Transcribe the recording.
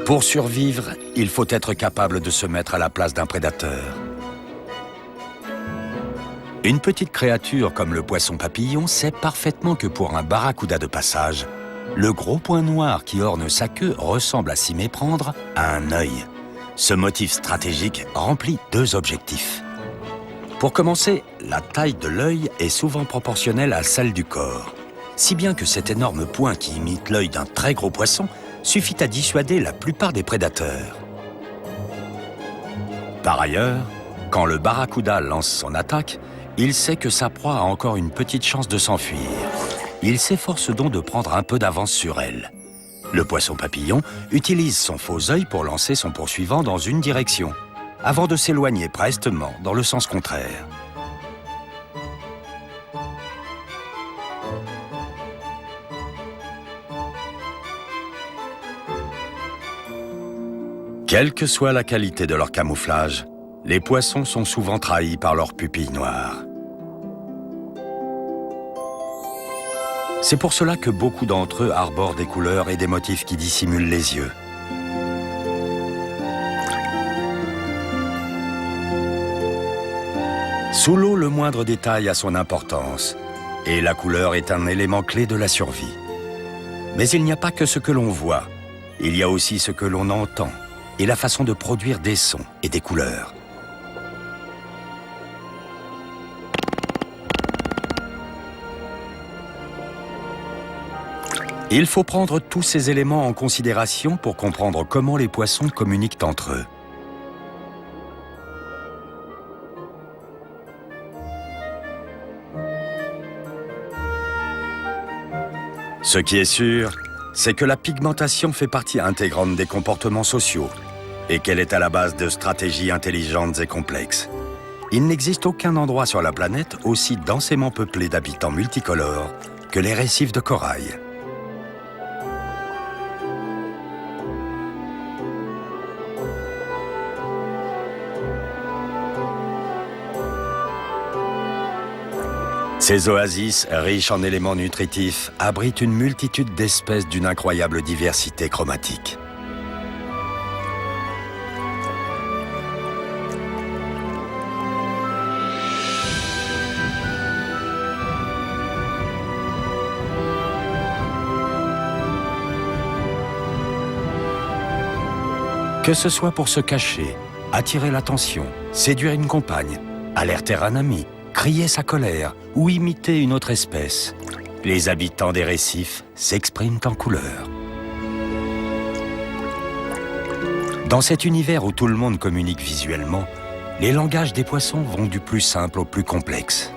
Pour survivre, il faut être capable de se mettre à la place d'un prédateur. Une petite créature comme le poisson papillon sait parfaitement que pour un barracuda de passage, le gros point noir qui orne sa queue ressemble à s'y méprendre à un œil. Ce motif stratégique remplit deux objectifs. Pour commencer, la taille de l'œil est souvent proportionnelle à celle du corps, si bien que cet énorme point qui imite l'œil d'un très gros poisson suffit à dissuader la plupart des prédateurs. Par ailleurs, quand le barracuda lance son attaque, il sait que sa proie a encore une petite chance de s'enfuir. Il s'efforce donc de prendre un peu d'avance sur elle. Le poisson papillon utilise son faux œil pour lancer son poursuivant dans une direction, avant de s'éloigner prestement dans le sens contraire. Quelle que soit la qualité de leur camouflage, les poissons sont souvent trahis par leurs pupilles noires. C'est pour cela que beaucoup d'entre eux arborent des couleurs et des motifs qui dissimulent les yeux. Sous l'eau, le moindre détail a son importance, et la couleur est un élément clé de la survie. Mais il n'y a pas que ce que l'on voit, il y a aussi ce que l'on entend, et la façon de produire des sons et des couleurs. Il faut prendre tous ces éléments en considération pour comprendre comment les poissons communiquent entre eux. Ce qui est sûr, c'est que la pigmentation fait partie intégrante des comportements sociaux et qu'elle est à la base de stratégies intelligentes et complexes. Il n'existe aucun endroit sur la planète aussi densément peuplé d'habitants multicolores que les récifs de corail. Ces oasis, riches en éléments nutritifs, abritent une multitude d'espèces d'une incroyable diversité chromatique. Que ce soit pour se cacher, attirer l'attention, séduire une compagne, alerter un ami, crier sa colère ou imiter une autre espèce, les habitants des récifs s'expriment en couleurs. Dans cet univers où tout le monde communique visuellement, les langages des poissons vont du plus simple au plus complexe.